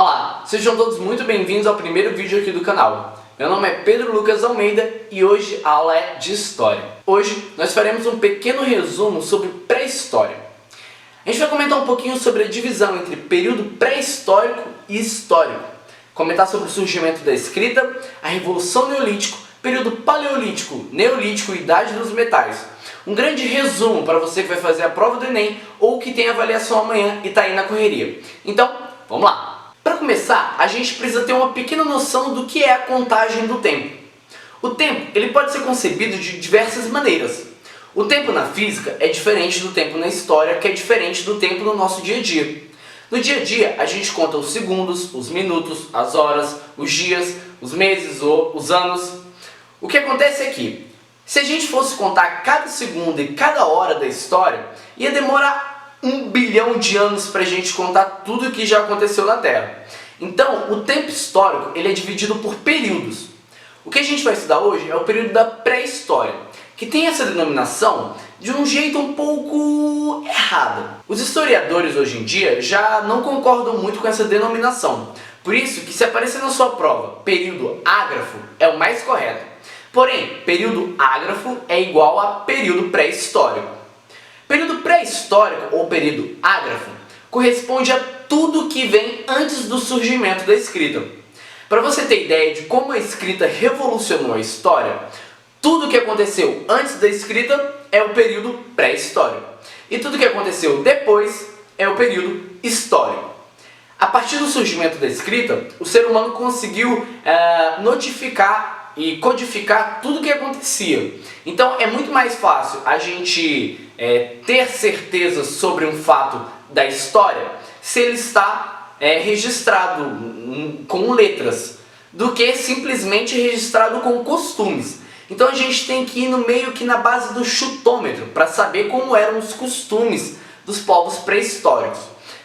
Olá, sejam todos muito bem-vindos ao primeiro vídeo aqui do canal. Meu nome é Pedro Lucas Almeida e hoje a aula é de História. Hoje nós faremos um pequeno resumo sobre pré-história. A gente vai comentar um pouquinho sobre a divisão entre período pré-histórico e histórico. Comentar sobre o surgimento da escrita, a Revolução Neolítico, período Paleolítico, Neolítico e Idade dos Metais. Um grande resumo para você que vai fazer a prova do Enem ou que tem avaliação amanhã e está aí na correria. Então, vamos lá! Para começar, a gente precisa ter uma pequena noção do que é a contagem do tempo. O tempo ele pode ser concebido de diversas maneiras. O tempo na física é diferente do tempo na história, que é diferente do tempo no nosso dia a dia. No dia a dia, a gente conta os segundos, os minutos, as horas, os dias, os meses ou os anos. O que acontece é que, se a gente fosse contar cada segundo e cada hora da história, ia demorar 1 bilhão de anos para a gente contar tudo o que já aconteceu na Terra. Então, o tempo histórico ele é dividido por períodos. O que a gente vai estudar hoje é o período da pré-história, que tem essa denominação de um jeito um pouco errado. Os historiadores hoje em dia já não concordam muito com essa denominação. Por isso que se aparecer na sua prova período ágrafo é o mais correto. Porém, período ágrafo é igual a período pré-histórico. Período pré-histórico ou período ágrafo corresponde a tudo que vem antes do surgimento da escrita. Para você ter ideia de como a escrita revolucionou a história, tudo que aconteceu antes da escrita é o período pré-histórico. E tudo que aconteceu depois é o período histórico. A partir do surgimento da escrita, o ser humano conseguiu notificar e codificar tudo o que acontecia. Então é muito mais fácil a gente ter certeza sobre um fato da história se ele está registrado com letras do que simplesmente registrado com costumes. Então a gente tem que ir no meio que na base do chutômetro para saber como eram os costumes dos povos pré-históricos.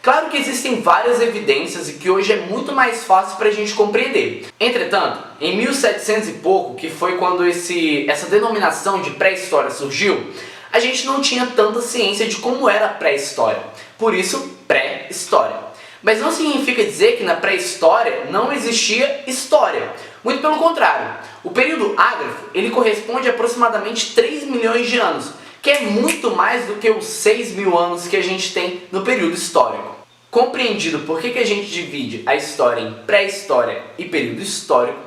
Claro que existem várias evidências e que hoje é muito mais fácil para a gente compreender. Entretanto, em 1700 e pouco, que foi quando essa denominação de pré-história surgiu, a gente não tinha tanta ciência de como era a pré-história. Por isso, pré-história. Mas não significa dizer que na pré-história não existia história. Muito pelo contrário. O período ágrafo ele corresponde a aproximadamente 3 milhões de anos, que é muito mais do que os 6 mil anos que a gente tem no período histórico. Compreendido por que a gente divide a história em pré-história e período histórico,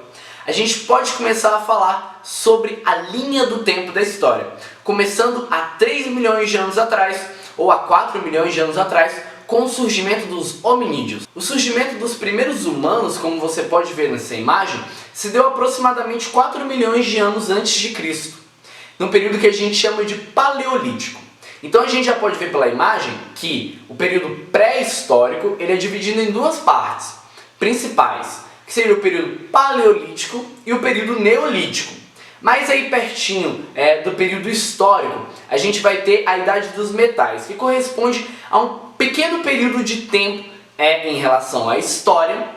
a gente pode começar a falar sobre a linha do tempo da história, começando há 3 milhões de anos atrás, ou há 4 milhões de anos atrás, com o surgimento dos hominídeos. O surgimento dos primeiros humanos, como você pode ver nessa imagem, se deu aproximadamente 4 milhões de anos antes de Cristo, num período que a gente chama de Paleolítico. Então a gente já pode ver pela imagem que o período pré-histórico ele é dividido em duas partes principais, que seria o período Paleolítico e o período Neolítico. Mais aí pertinho do período histórico, a gente vai ter a Idade dos Metais, que corresponde a um pequeno período de tempo em relação à história.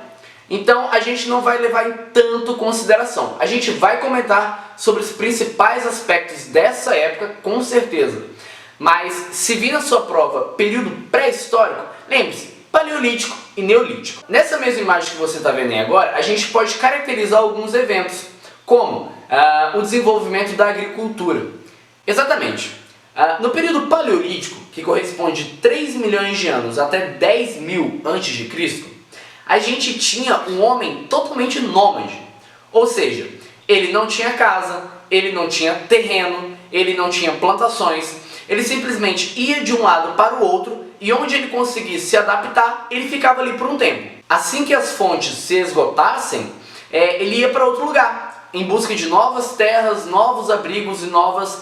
Então a gente não vai levar em tanto consideração. A gente vai comentar sobre os principais aspectos dessa época, com certeza. Mas se vir na sua prova período pré-histórico, lembre-se, Paleolítico e Neolítico. Nessa mesma imagem que você está vendo aí agora, a gente pode caracterizar alguns eventos, como o desenvolvimento da agricultura. Exatamente. No período Paleolítico, que corresponde a 3 milhões de anos até 10 mil a.C., a gente tinha um homem totalmente nômade. Ou seja, ele não tinha casa, ele não tinha terreno, ele não tinha plantações. Ele simplesmente ia de um lado para o outro e onde ele conseguisse se adaptar, ele ficava ali por um tempo. Assim que as fontes se esgotassem, ele ia para outro lugar, em busca de novas terras, novos abrigos e novos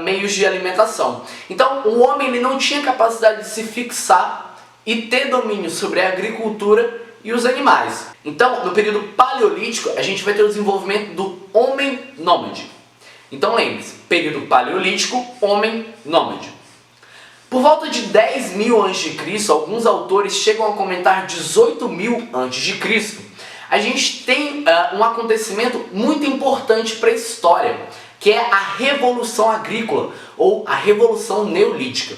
meios de alimentação. Então o homem ele não tinha capacidade de se fixar e ter domínio sobre a agricultura e os animais. Então no período Paleolítico a gente vai ter o desenvolvimento do homem nômade. Então lembre-se, período Paleolítico, homem nômade. Por volta de 10 mil a.C., alguns autores chegam a comentar 18 mil a.C., a gente tem um acontecimento muito importante para a história, que é a Revolução Agrícola, ou a Revolução Neolítica.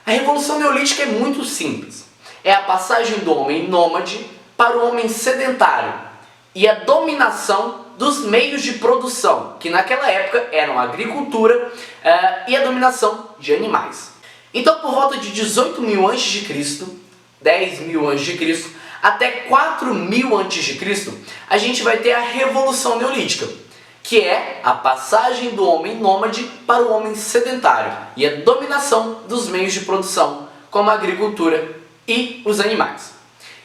A Revolução Neolítica é muito simples. É a passagem do homem nômade para o homem sedentário e a dominação dos meios de produção, que naquela época eram a agricultura e a dominação de animais. Então, por volta de 18.000 a.C., 10.000 a.C., até 4.000 a.C., a gente vai ter a Revolução Neolítica, que é a passagem do homem nômade para o homem sedentário e a dominação dos meios de produção, como a agricultura e os animais.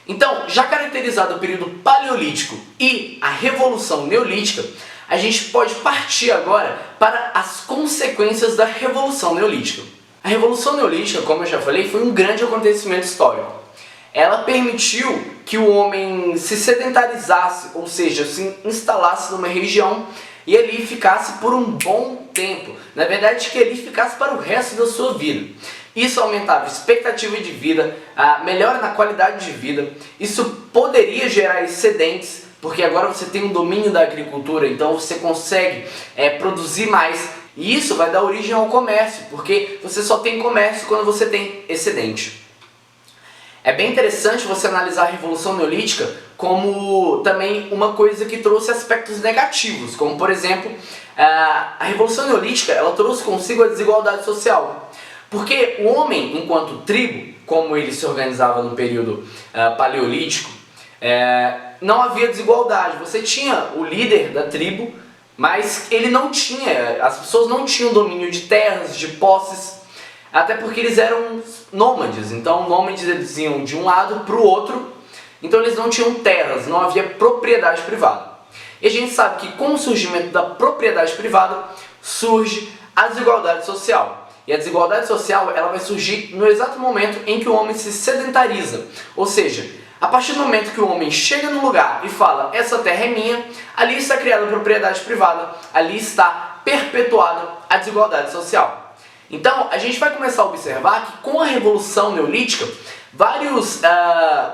Então, já caracterizado o período paleolítico e a Revolução Neolítica, a gente pode partir agora para as consequências da Revolução Neolítica. A Revolução Neolítica, como eu já falei, foi um grande acontecimento histórico. Ela permitiu que o homem se sedentarizasse, ou seja, se instalasse numa região e ali ficasse por um bom tempo. Na verdade, que ele ficasse para o resto da sua vida. Isso aumentava a expectativa de vida, a melhora na qualidade de vida. Isso poderia gerar excedentes, porque agora você tem um domínio da agricultura, então você consegue produzir mais. E isso vai dar origem ao comércio, porque você só tem comércio quando você tem excedente. É bem interessante você analisar a Revolução Neolítica como também uma coisa que trouxe aspectos negativos, como por exemplo, a Revolução Neolítica ela trouxe consigo a desigualdade social. Porque o homem, enquanto tribo, como ele se organizava no período paleolítico, não havia desigualdade. Você tinha o líder da tribo, mas ele não tinha, as pessoas não tinham domínio de terras, de posses, até porque eles eram nômades. Então, nômades eles iam de um lado para o outro, então eles não tinham terras, não havia propriedade privada. E a gente sabe que com o surgimento da propriedade privada surge a desigualdade social. E a desigualdade social ela vai surgir no exato momento em que o homem se sedentariza. Ou seja, a partir do momento que o homem chega no lugar e fala, essa terra é minha, ali está criada a propriedade privada, ali está perpetuada a desigualdade social. Então, a gente vai começar a observar que com a Revolução Neolítica, vários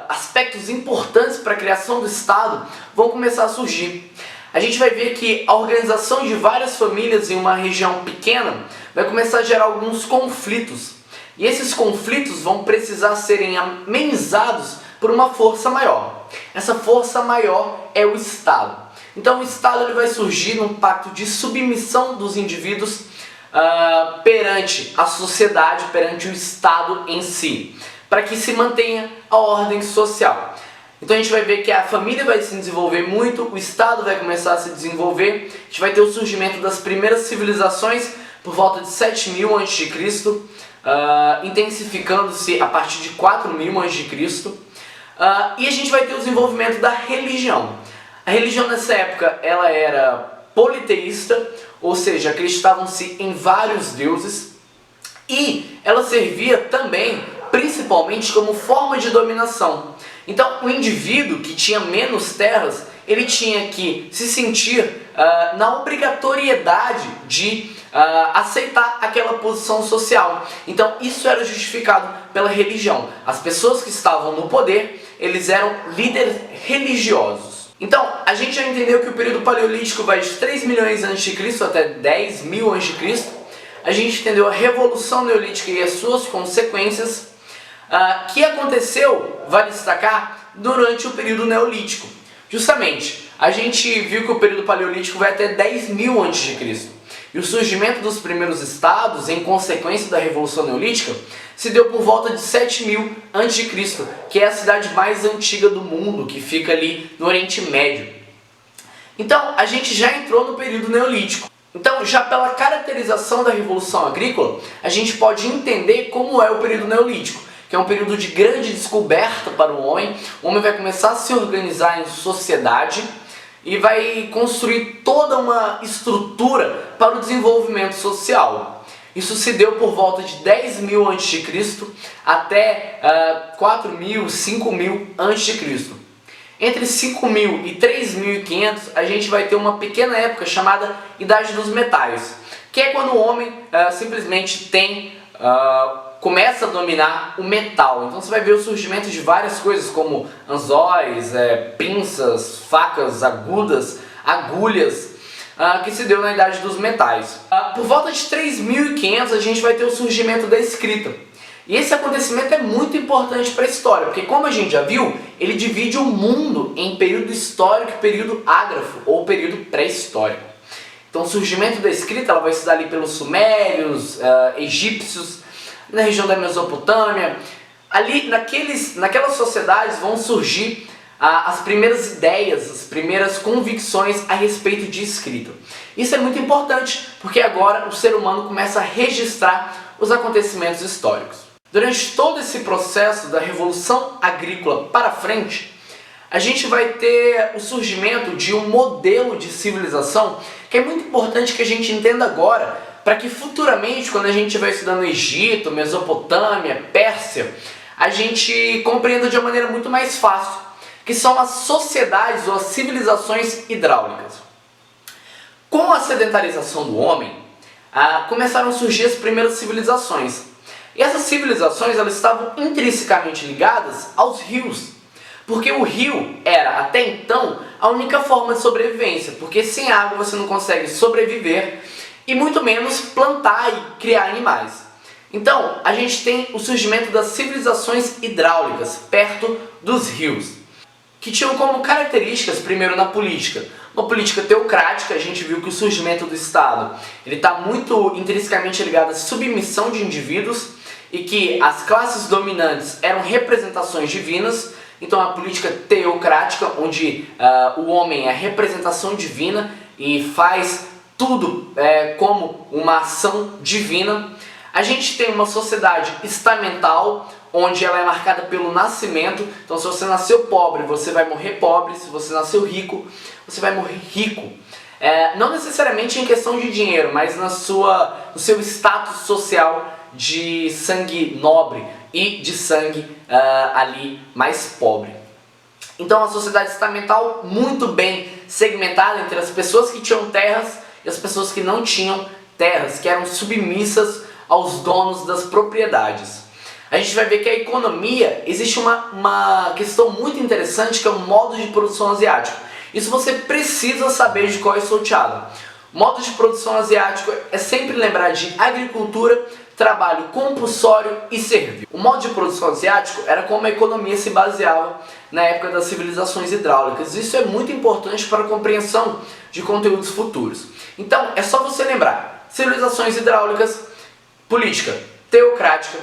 aspectos importantes para a criação do Estado vão começar a surgir. A gente vai ver que a organização de várias famílias em uma região pequena vai começar a gerar alguns conflitos. E esses conflitos vão precisar serem amenizados por uma força maior. Essa força maior é o Estado. Então o Estado ele vai surgir num pacto de submissão dos indivíduos perante a sociedade, perante o Estado em si, para que se mantenha a ordem social. Então a gente vai ver que a família vai se desenvolver muito, o Estado vai começar a se desenvolver, a gente vai ter o surgimento das primeiras civilizações por volta de 7.000 a.C., intensificando-se a partir de 4.000 a.C., e a gente vai ter o desenvolvimento da religião. A religião nessa época ela era politeísta, ou seja, acreditavam-se em vários deuses, e ela servia também, principalmente, como forma de dominação. Então, o indivíduo que tinha menos terras, ele tinha que se sentir na obrigatoriedade de aceitar aquela posição social. Então, isso era justificado pela religião. As pessoas que estavam no poder, eles eram líderes religiosos. Então, a gente já entendeu que o período paleolítico vai de 3 milhões a.C. até 10.000 a.C. A gente entendeu a Revolução Neolítica e as suas consequências, que aconteceu, vale destacar, durante o período Neolítico. Justamente, a gente viu que o período paleolítico vai até 10.000 a.C. E o surgimento dos primeiros estados, em consequência da Revolução Neolítica, se deu por volta de 7.000 a.C., que é a cidade mais antiga do mundo, que fica ali no Oriente Médio. Então, a gente já entrou no período Neolítico. Então, já pela caracterização da Revolução Agrícola, a gente pode entender como é o período Neolítico, que é um período de grande descoberta para o homem vai começar a se organizar em sociedade e vai construir toda uma estrutura para o desenvolvimento social. Isso se deu por volta de 10.000 a.C. até 4.000, 5.000 a.C. Entre 5.000 e 3.500 a gente vai ter uma pequena época chamada Idade dos Metais, que é quando o homem simplesmente começa a dominar o metal. Então você vai ver o surgimento de várias coisas como anzóis, pinças, facas agudas, agulhas, que se deu na Idade dos Metais. Por volta de 3.500 a gente vai ter o surgimento da escrita, E esse acontecimento é muito importante para a história, porque como a gente já viu, ele divide o mundo em período histórico e período ágrafo, ou período pré-histórico. Então o surgimento da escrita ela vai se dar ali pelos sumérios, egípcios, na região da Mesopotâmia. Ali naquelas sociedades vão surgir as primeiras ideias, as primeiras convicções a respeito de escrita. Isso é muito importante, porque agora o ser humano começa a registrar os acontecimentos históricos. Durante todo esse processo da Revolução Agrícola para frente, a gente vai ter o surgimento de um modelo de civilização que é muito importante que a gente entenda agora, para que futuramente, quando a gente estiver estudando Egito, Mesopotâmia, Pérsia, a gente compreenda de uma maneira muito mais fácil, que são as sociedades ou as civilizações hidráulicas. Com a sedentarização do homem, começaram a surgir as primeiras civilizações. E essas civilizações elas estavam intrinsecamente ligadas aos rios, porque o rio era, até então, a única forma de sobrevivência, porque sem água você não consegue sobreviver e muito menos plantar e criar animais. Então, a gente tem o surgimento das civilizações hidráulicas perto dos rios, que tinham como características, primeiro na política, uma política teocrática. A gente viu que o surgimento do Estado ele está muito intrinsecamente ligado à submissão de indivíduos e que as classes dominantes eram representações divinas. Então a política teocrática, onde o homem é a representação divina e faz tudo como uma ação divina. A gente tem uma sociedade estamental, onde ela é marcada pelo nascimento. Então se você nasceu pobre, você vai morrer pobre. Se você nasceu rico, você vai morrer rico. Não necessariamente em questão de dinheiro, mas no seu status social de sangue nobre e de sangue ali mais pobre. Então a sociedade estamental muito bem segmentada entre as pessoas que tinham terras e as pessoas que não tinham terras, que eram submissas aos donos das propriedades. A gente vai ver que a economia, existe uma questão muito interessante que é o modo de produção asiático. Isso você precisa saber de qual é salteado. O modo de produção asiático é sempre lembrar de agricultura, trabalho compulsório e serviço. O modo de produção asiático era como a economia se baseava na época das civilizações hidráulicas. Isso é muito importante para a compreensão de conteúdos futuros. Então, é só você lembrar: civilizações hidráulicas, política teocrática,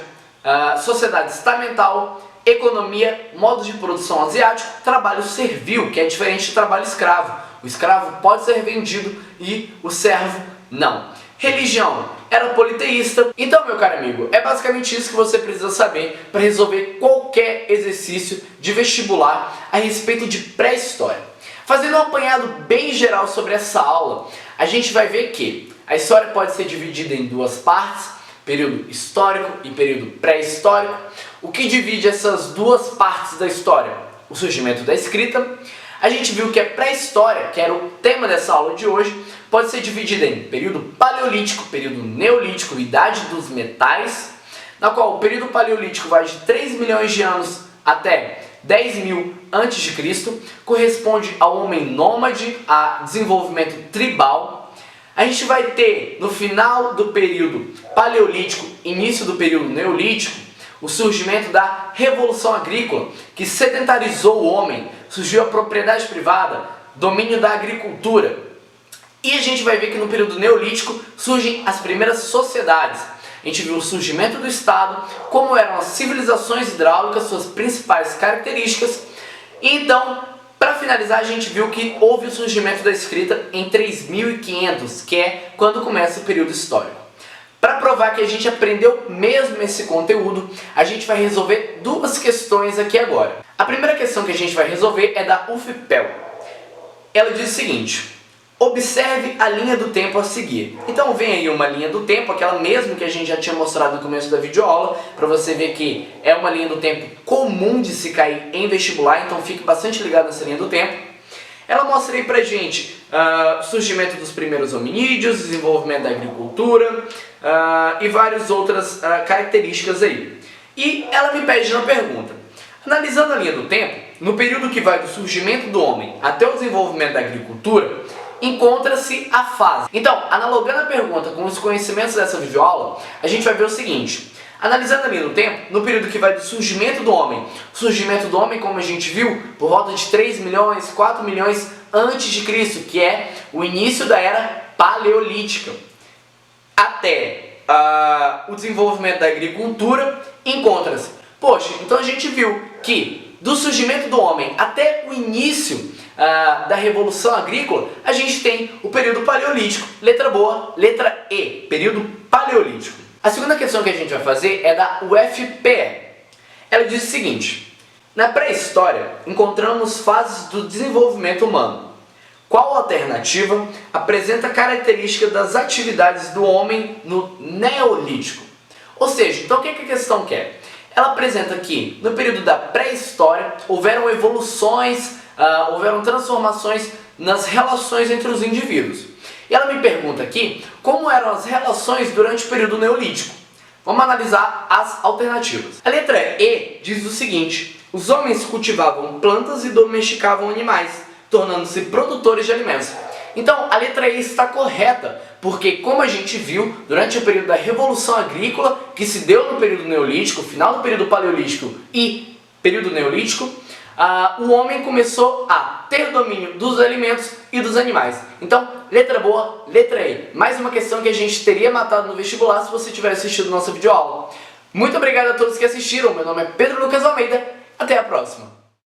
sociedade estamental, economia, modo de produção asiático, trabalho servil, que é diferente de trabalho escravo. O escravo pode ser vendido e o servo não. Religião era politeísta. Então, meu caro amigo, é basicamente isso que você precisa saber para resolver qualquer exercício de vestibular a respeito de pré-história. Fazendo um apanhado bem geral sobre essa aula, a gente vai ver que a história pode ser dividida em duas partes: período histórico e período pré-histórico. O que divide essas duas partes da história? O surgimento da escrita. A gente viu que a pré-história, que era o tema dessa aula de hoje, pode ser dividida em período paleolítico, período neolítico, idade dos metais, na qual o período paleolítico vai de 3 milhões de anos até 10.000 a.C., corresponde ao homem nômade, a desenvolvimento tribal. A gente vai ter, no final do período paleolítico, início do período neolítico, o surgimento da Revolução Agrícola, que sedentarizou o homem, surgiu a propriedade privada, domínio da agricultura. E a gente vai ver que no período neolítico surgem as primeiras sociedades. A gente viu o surgimento do Estado, como eram as civilizações hidráulicas, suas principais características. E então, para finalizar, a gente viu que houve o surgimento da escrita em 3500, que é quando começa o período histórico. Para provar que a gente aprendeu mesmo esse conteúdo, a gente vai resolver duas questões aqui agora. A primeira questão que a gente vai resolver é da UFPEL. Ela diz o seguinte: observe a linha do tempo a seguir. Então vem aí uma linha do tempo, aquela mesmo que a gente já tinha mostrado no começo da videoaula, para você ver que é uma linha do tempo comum de se cair em vestibular, então fique bastante ligado nessa linha do tempo. Ela mostra aí pra gente o surgimento dos primeiros hominídeos, desenvolvimento da agricultura e várias outras características aí. E ela me pede uma pergunta: analisando a linha do tempo, no período que vai do surgimento do homem até o desenvolvimento da agricultura, encontra-se a fase. Então, analogando a pergunta com os conhecimentos dessa videoaula, a gente vai ver o seguinte: Analisando ali no tempo, no período que vai do surgimento do homem. O surgimento do homem, como a gente viu, por volta de 3 milhões, 4 milhões antes de Cristo, que é o início da era paleolítica, até o desenvolvimento da agricultura, encontra-se. Poxa, então a gente viu que do surgimento do homem até o início da Revolução Agrícola, a gente tem o período paleolítico. Letra boa, letra E, período paleolítico. A segunda questão que a gente vai fazer é da UFPE. Ela diz o seguinte: na pré-história, encontramos fases do desenvolvimento humano. Qual alternativa apresenta características das atividades do homem no Neolítico? Ou seja, então o que a questão quer? Ela apresenta que no período da pré-história houveram evoluções, houveram transformações nas relações entre os indivíduos. E ela me pergunta aqui como eram as relações durante o período neolítico. Vamos analisar as alternativas. A letra E diz o seguinte: os homens cultivavam plantas e domesticavam animais, tornando-se produtores de alimentos. Então a letra E está correta, porque como a gente viu, durante o período da Revolução Agrícola, que se deu no período Neolítico, final do período Paleolítico e período Neolítico, o homem começou a ter domínio dos alimentos e dos animais. Então, letra boa, letra E. Mais uma questão que a gente teria matado no vestibular se você tivesse assistido nossa videoaula. Muito obrigado a todos que assistiram. Meu nome é Pedro Lucas Almeida. Até a próxima.